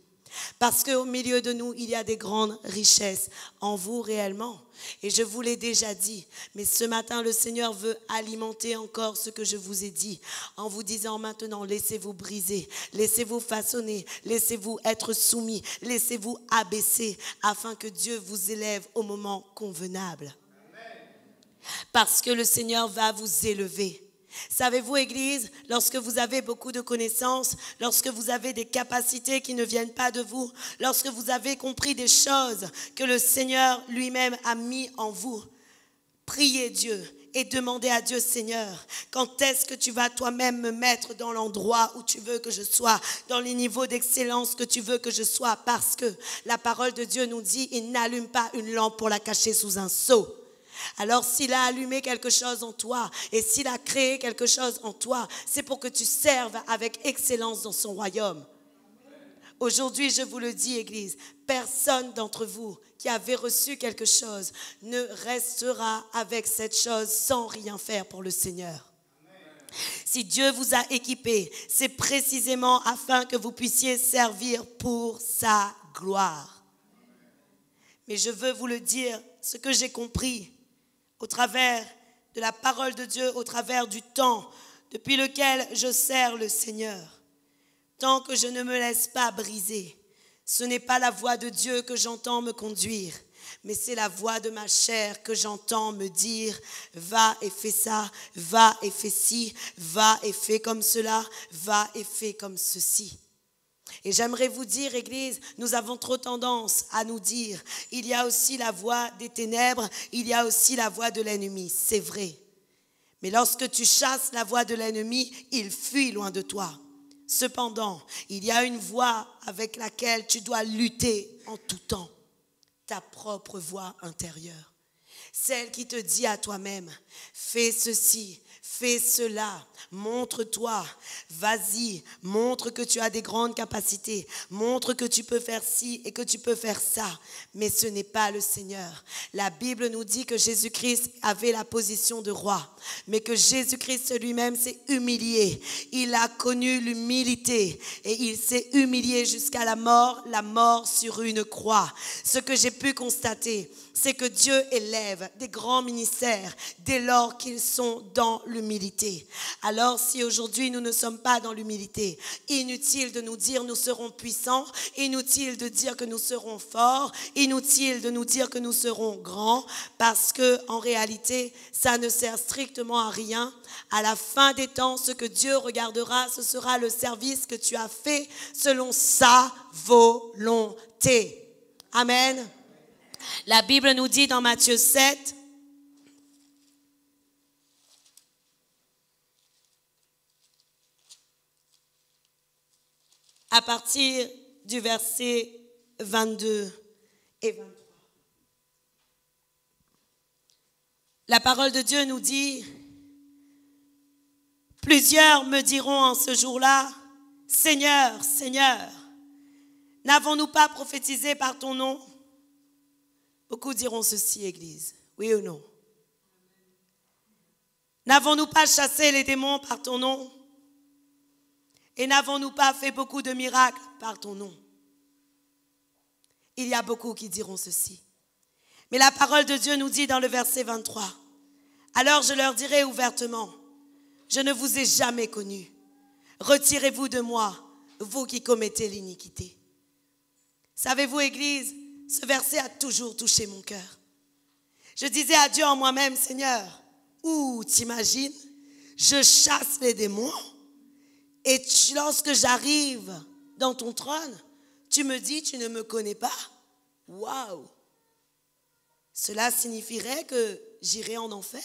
Parce qu'au milieu de nous, il y a des grandes richesses en vous réellement. Et je vous l'ai déjà dit, mais ce matin, le Seigneur veut alimenter encore ce que je vous ai dit, en vous disant maintenant, laissez-vous briser, laissez-vous façonner, laissez-vous être soumis, laissez-vous abaisser, afin que Dieu vous élève au moment convenable. Parce que le Seigneur va vous élever. Savez-vous, Église, lorsque vous avez beaucoup de connaissances, lorsque vous avez des capacités qui ne viennent pas de vous, lorsque vous avez compris des choses que le Seigneur lui-même a mis en vous, priez Dieu et demandez à Dieu, Seigneur, quand est-ce que tu vas toi-même me mettre dans l'endroit où tu veux que je sois, dans les niveaux d'excellence que tu veux que je sois, parce que la parole de Dieu nous dit, il n'allume pas une lampe pour la cacher sous un seau. Alors s'il a allumé quelque chose en toi et s'il a créé quelque chose en toi, c'est pour que tu serves avec excellence dans son royaume. Aujourd'hui, je vous le dis, Église, personne d'entre vous qui avait reçu quelque chose ne restera avec cette chose sans rien faire pour le Seigneur. Si Dieu vous a équipé, c'est précisément afin que vous puissiez servir pour sa gloire. Mais je veux vous le dire, ce que j'ai compris au travers de la parole de Dieu, au travers du temps depuis lequel je sers le Seigneur. Tant que je ne me laisse pas briser, ce n'est pas la voix de Dieu que j'entends me conduire, mais c'est la voix de ma chair que j'entends me dire, va et fais ça, va et fais ci, va et fais comme cela, va et fais comme ceci. Et j'aimerais vous dire, Église, nous avons trop tendance à nous dire, il y a aussi la voix des ténèbres, il y a aussi la voix de l'ennemi, c'est vrai. Mais lorsque tu chasses la voix de l'ennemi, il fuit loin de toi. Cependant, il y a une voix avec laquelle tu dois lutter en tout temps, ta propre voix intérieure. Celle qui te dit à toi-même, fais ceci, fais cela, montre-toi, vas-y, montre que tu as des grandes capacités, montre que tu peux faire ci et que tu peux faire ça, mais ce n'est pas le Seigneur. La Bible nous dit que Jésus-Christ avait la position de roi, mais que Jésus-Christ lui-même s'est humilié. Il a connu l'humilité et il s'est humilié jusqu'à la mort sur une croix. Ce que j'ai pu constater, c'est que Dieu élève des grands ministères dès lors qu'ils sont dans l'humilité. Alors si aujourd'hui nous ne sommes pas dans l'humilité, inutile de nous dire nous serons puissants, inutile de dire que nous serons forts, inutile de nous dire que nous serons grands, parce que en réalité ça ne sert strictement à rien. À la fin des temps, ce que Dieu regardera, ce sera le service que tu as fait selon sa volonté. Amen. La Bible nous dit dans Matthieu 7, à partir du verset 22 et 23. La parole de Dieu nous dit, Plusieurs me diront en ce jour-là, Seigneur, Seigneur, n'avons-nous pas prophétisé par ton nom? Beaucoup diront ceci, Église, oui ou non? N'avons-nous pas chassé les démons par ton nom? Et n'avons-nous pas fait beaucoup de miracles par ton nom? Il y a beaucoup qui diront ceci. Mais la parole de Dieu nous dit dans le verset 23, « Alors je leur dirai ouvertement, je ne vous ai jamais connus. Retirez-vous de moi, vous qui commettez l'iniquité. » Savez-vous, Église, ce verset a toujours touché mon cœur. Je disais à Dieu en moi-même, Seigneur, t'imagines, je chasse les démons et lorsque j'arrive dans ton trône, tu me dis, tu ne me connais pas. Waouh! Cela signifierait que j'irai en enfer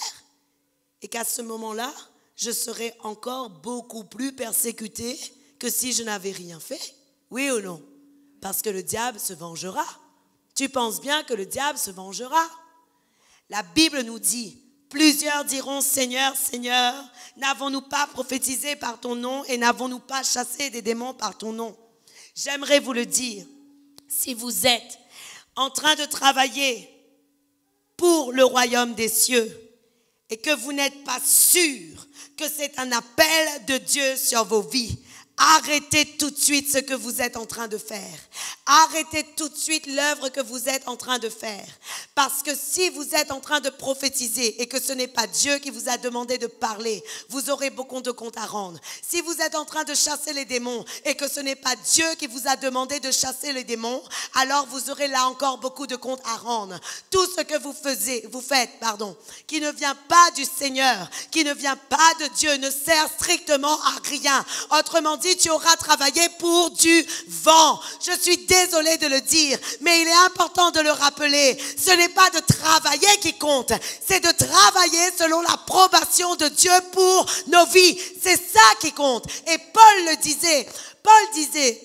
et qu'à ce moment-là, je serai encore beaucoup plus persécuté que si je n'avais rien fait. Oui ou non? Parce que le diable se vengera. Tu penses bien que le diable se vengera. La Bible nous dit, plusieurs diront, Seigneur, Seigneur, n'avons-nous pas prophétisé par ton nom et n'avons-nous pas chassé des démons par ton nom? J'aimerais vous le dire, si vous êtes en train de travailler pour le royaume des cieux et que vous n'êtes pas sûr que c'est un appel de Dieu sur vos vies, arrêtez tout de suite ce que vous êtes en train de faire. Arrêtez tout de suite l'œuvre que vous êtes en train de faire. Parce que si vous êtes en train de prophétiser et que ce n'est pas Dieu qui vous a demandé de parler, vous aurez beaucoup de comptes à rendre. Si vous êtes en train de chasser les démons et que ce n'est pas Dieu qui vous a demandé de chasser les démons, alors vous aurez là encore beaucoup de comptes à rendre. Tout ce que vous faites, qui ne vient pas du Seigneur, qui ne vient pas de Dieu, ne sert strictement à rien. Autrement dit, tu auras travaillé pour du vent. Je suis désolée de le dire, mais il est important de le rappeler. Ce n'est pas de travailler qui compte, c'est de travailler selon l'approbation de Dieu pour nos vies. C'est ça qui compte. Et Paul le disait. Paul disait,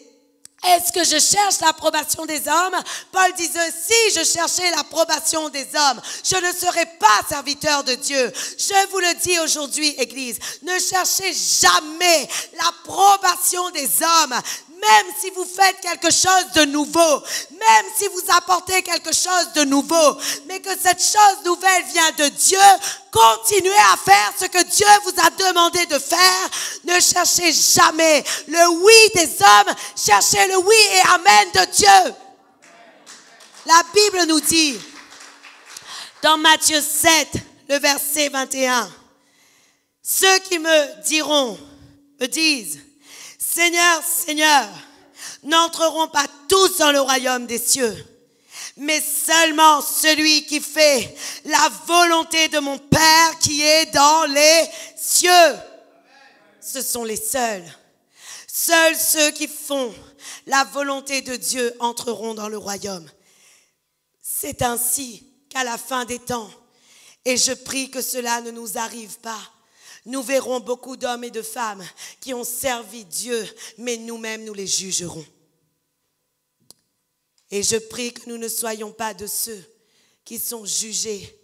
est-ce que je cherche l'approbation des hommes? Paul disait, si je cherchais l'approbation des hommes, je ne serais pas serviteur de Dieu. Je vous le dis aujourd'hui, Église, ne cherchez jamais l'approbation des hommes. Même si vous faites quelque chose de nouveau, même si vous apportez quelque chose de nouveau, mais que cette chose nouvelle vient de Dieu, continuez à faire ce que Dieu vous a demandé de faire. Ne cherchez jamais le oui des hommes, cherchez le oui et amen de Dieu. La Bible nous dit, dans Matthieu 7, le verset 21, ceux qui me disent, Seigneur, Seigneur, n'entreront pas tous dans le royaume des cieux, mais seulement celui qui fait la volonté de mon Père qui est dans les cieux. Ce sont les seuls. Seuls ceux qui font la volonté de Dieu entreront dans le royaume. C'est ainsi qu'à la fin des temps, et je prie que cela ne nous arrive pas, nous verrons beaucoup d'hommes et de femmes qui ont servi Dieu, mais nous-mêmes, nous les jugerons. Et je prie que nous ne soyons pas de ceux qui sont jugés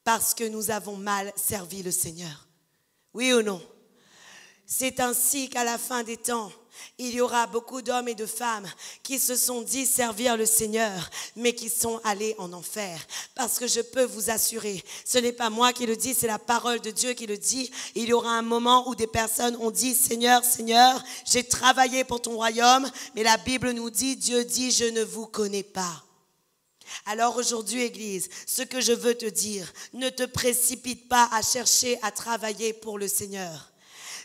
parce que nous avons mal servi le Seigneur. Oui ou non? C'est ainsi qu'à la fin des temps, il y aura beaucoup d'hommes et de femmes qui se sont dit servir le Seigneur, mais qui sont allés en enfer. Parce que je peux vous assurer, ce n'est pas moi qui le dis, c'est la parole de Dieu qui le dit. Il y aura un moment où des personnes ont dit, Seigneur, Seigneur, j'ai travaillé pour ton royaume, mais la Bible nous dit, Dieu dit, je ne vous connais pas. Alors aujourd'hui, Église, ce que je veux te dire, ne te précipite pas à chercher à travailler pour le Seigneur.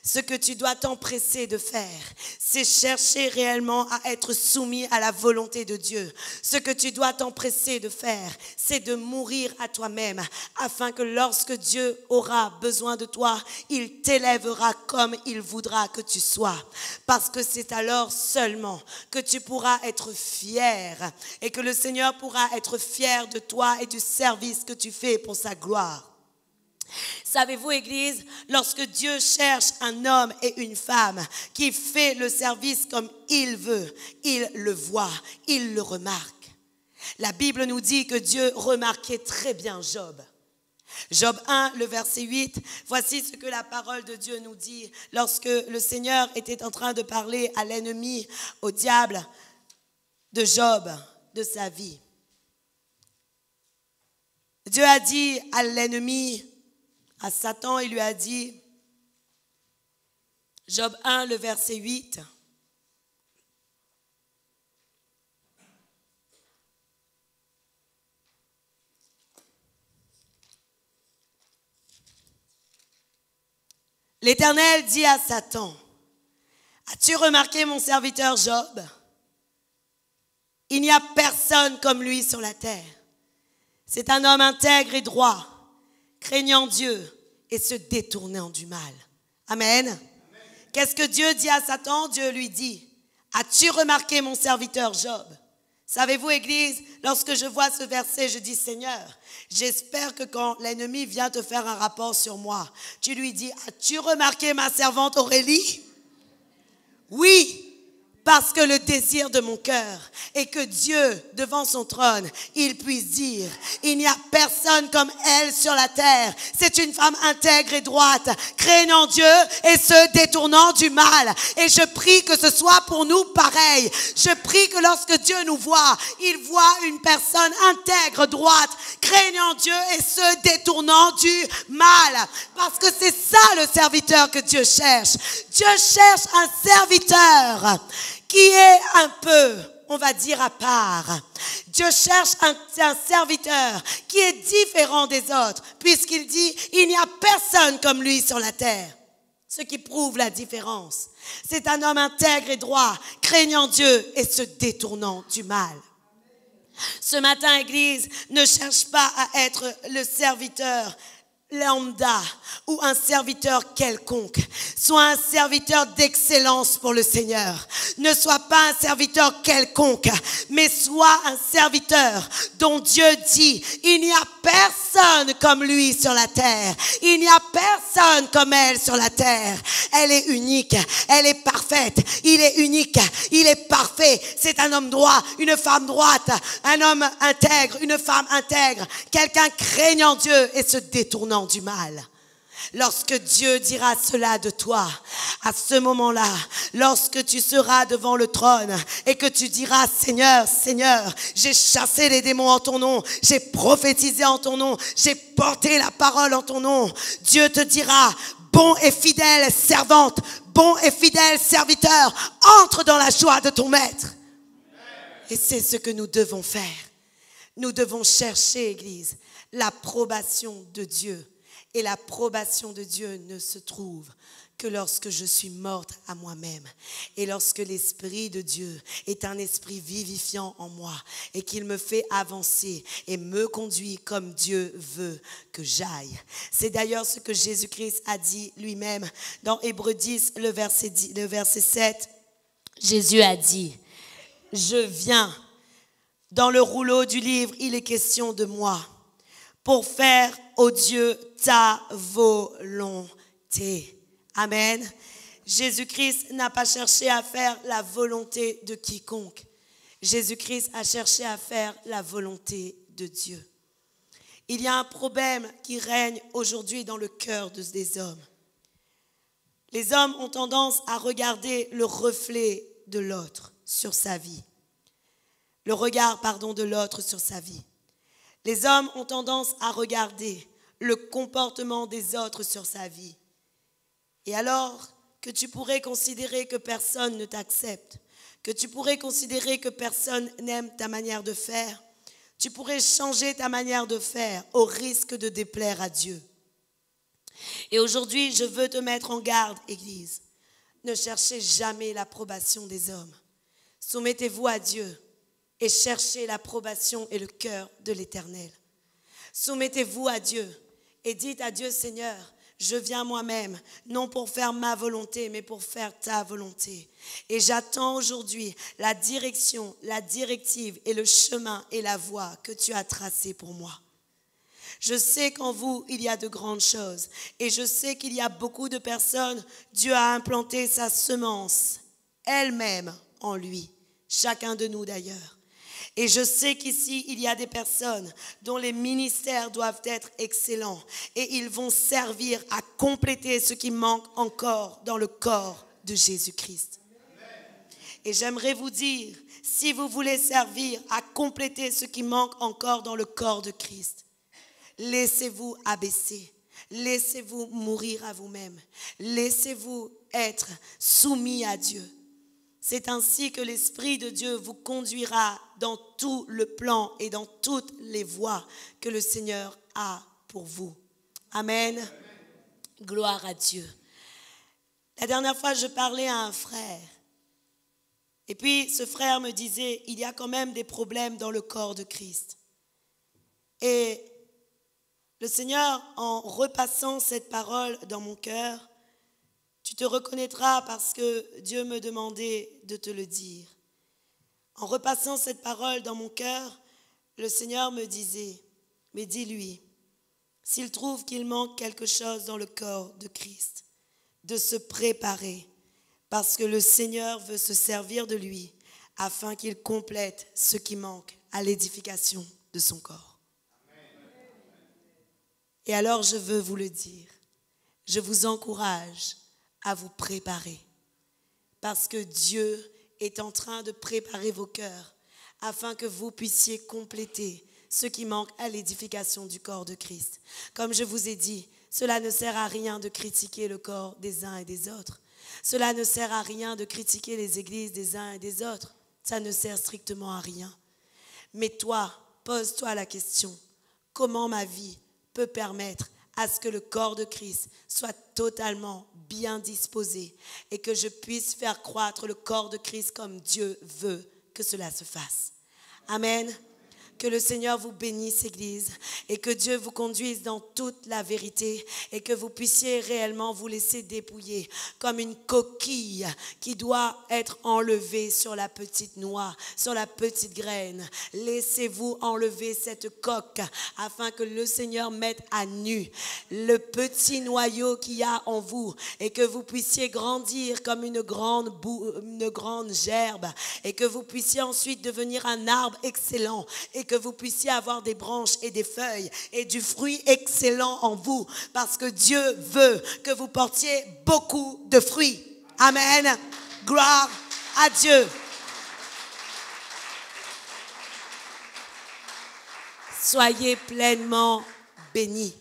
Ce que tu dois t'empresser de faire, c'est chercher réellement à être soumis à la volonté de Dieu. Ce que tu dois t'empresser de faire, c'est de mourir à toi-même, afin que lorsque Dieu aura besoin de toi, il t'élèvera comme il voudra que tu sois. Parce que c'est alors seulement que tu pourras être fier et que le Seigneur pourra être fier de toi et du service que tu fais pour sa gloire. Savez-vous, Église, lorsque Dieu cherche un homme et une femme qui fait le service comme il veut, il le voit, il le remarque. La Bible nous dit que Dieu remarquait très bien Job. Job 1, le verset 8, voici ce que la parole de Dieu nous dit lorsque le Seigneur était en train de parler à l'ennemi, au diable de Job, de sa vie. Dieu a dit à l'ennemi, à Satan, il lui a dit, Job 1, le verset 8, l'Éternel dit à Satan, as-tu remarqué mon serviteur Job? Il n'y a personne comme lui sur la terre. C'est un homme intègre et droit, craignant Dieu et se détournant du mal. Amen. Amen. Qu'est-ce que Dieu dit à Satan? Dieu lui dit, as-tu remarqué mon serviteur Job? Savez-vous, Église, lorsque je vois ce verset, je dis, Seigneur, j'espère que quand l'ennemi vient te faire un rapport sur moi, tu lui dis, as-tu remarqué ma servante Aurélie? Oui. Parce que le désir de mon cœur est que Dieu, devant son trône, il puisse dire, il n'y a personne comme elle sur la terre. C'est une femme intègre et droite, craignant Dieu et se détournant du mal. Et je prie que ce soit pour nous pareil. Je prie que lorsque Dieu nous voit, il voit une personne intègre, droite, craignant Dieu et se détournant du mal. Parce que c'est ça le serviteur que Dieu cherche. Dieu cherche un serviteur qui est un peu, on va dire, à part. Dieu cherche un serviteur qui est différent des autres, puisqu'il dit, il n'y a personne comme lui sur la terre. Ce qui prouve la différence. C'est un homme intègre et droit, craignant Dieu et se détournant du mal. Ce matin, Église, ne cherche pas à être le serviteur lambda ou un serviteur quelconque. Sois un serviteur d'excellence pour le Seigneur. Ne sois pas un serviteur quelconque, mais sois un serviteur dont Dieu dit, il n'y a personne comme lui sur la terre. Il n'y a personne comme elle sur la terre. Elle est unique, elle est parfaite. Il est unique, il est parfait. C'est un homme droit, une femme droite, un homme intègre, une femme intègre. Quelqu'un craignant Dieu et se détournant du mal. Lorsque Dieu dira cela de toi, à ce moment-là, lorsque tu seras devant le trône et que tu diras, Seigneur, Seigneur, j'ai chassé les démons en ton nom, j'ai prophétisé en ton nom, j'ai porté la parole en ton nom, Dieu te dira, bon et fidèle servante, bon et fidèle serviteur, entre dans la joie de ton maître. Et c'est ce que nous devons faire. Nous devons chercher, Église, l'approbation de Dieu. Et l'approbation de Dieu ne se trouve que lorsque je suis morte à moi-même et lorsque l'Esprit de Dieu est un esprit vivifiant en moi et qu'il me fait avancer et me conduit comme Dieu veut que j'aille. C'est d'ailleurs ce que Jésus-Christ a dit lui-même dans Hébreux 10, le verset 7. Jésus a dit, je viens. Dans le rouleau du livre, il est question de moi pour faire, ô Dieu, ta volonté. Amen. Jésus-Christ n'a pas cherché à faire la volonté de quiconque. Jésus-Christ a cherché à faire la volonté de Dieu. Il y a un problème qui règne aujourd'hui dans le cœur des hommes. Les hommes ont tendance à regarder le reflet de l'autre sur sa vie. Le regard, de l'autre sur sa vie. Les hommes ont tendance à regarder le comportement des autres sur sa vie. Et alors que tu pourrais considérer que personne ne t'accepte, que tu pourrais considérer que personne n'aime ta manière de faire, tu pourrais changer ta manière de faire au risque de déplaire à Dieu. Et aujourd'hui, je veux te mettre en garde, Église. Ne cherchez jamais l'approbation des hommes. Soumettez-vous à Dieu. Et cherchez l'approbation et le cœur de l'Éternel. Soumettez-vous à Dieu et dites à Dieu, Seigneur, je viens moi-même, non pour faire ma volonté, mais pour faire ta volonté. Et j'attends aujourd'hui la direction, la directive et le chemin et la voie que tu as tracée pour moi. Je sais qu'en vous, il y a de grandes choses. Et je sais qu'il y a beaucoup de personnes, Dieu a implanté sa semence elle-même en lui. Chacun de nous d'ailleurs. Et je sais qu'ici, il y a des personnes dont les ministères doivent être excellents et ils vont servir à compléter ce qui manque encore dans le corps de Jésus-Christ. Et j'aimerais vous dire, si vous voulez servir à compléter ce qui manque encore dans le corps de Christ, laissez-vous abaisser, laissez-vous mourir à vous-même, laissez-vous être soumis à Dieu. C'est ainsi que l'Esprit de Dieu vous conduira dans tout le plan et dans toutes les voies que le Seigneur a pour vous. Amen. Gloire à Dieu. La dernière fois, je parlais à un frère. Et puis, ce frère me disait, il y a quand même des problèmes dans le corps de Christ. Et le Seigneur, en repassant cette parole dans mon cœur, tu te reconnaîtras parce que Dieu me demandait de te le dire. En repassant cette parole dans mon cœur, le Seigneur me disait, mais dis-lui, s'il trouve qu'il manque quelque chose dans le corps de Christ, de se préparer, parce que le Seigneur veut se servir de lui afin qu'il complète ce qui manque à l'édification de son corps. Et alors je veux vous le dire, je vous encourage à vous préparer parce que Dieu est en train de préparer vos cœurs afin que vous puissiez compléter ce qui manque à l'édification du corps de Christ. Comme je vous ai dit, cela ne sert à rien de critiquer le corps des uns et des autres. Cela ne sert à rien de critiquer les églises des uns et des autres. Ça ne sert strictement à rien. Mais toi, pose-toi la question, comment ma vie peut permettre à ce que le corps de Christ soit totalement bien disposé et que je puisse faire croître le corps de Christ comme Dieu veut que cela se fasse. Amen. Que le Seigneur vous bénisse, Église, et que Dieu vous conduise dans toute la vérité et que vous puissiez réellement vous laisser dépouiller comme une coquille qui doit être enlevée sur la petite noix, sur la petite graine. Laissez-vous enlever cette coque afin que le Seigneur mette à nu le petit noyau qu'il y a en vous et que vous puissiez grandir comme une grande gerbe et que vous puissiez ensuite devenir un arbre excellent et que vous puissiez avoir des branches et des feuilles et du fruit excellent en vous parce que Dieu veut que vous portiez beaucoup de fruits. Amen. Gloire à Dieu. Soyez pleinement bénis.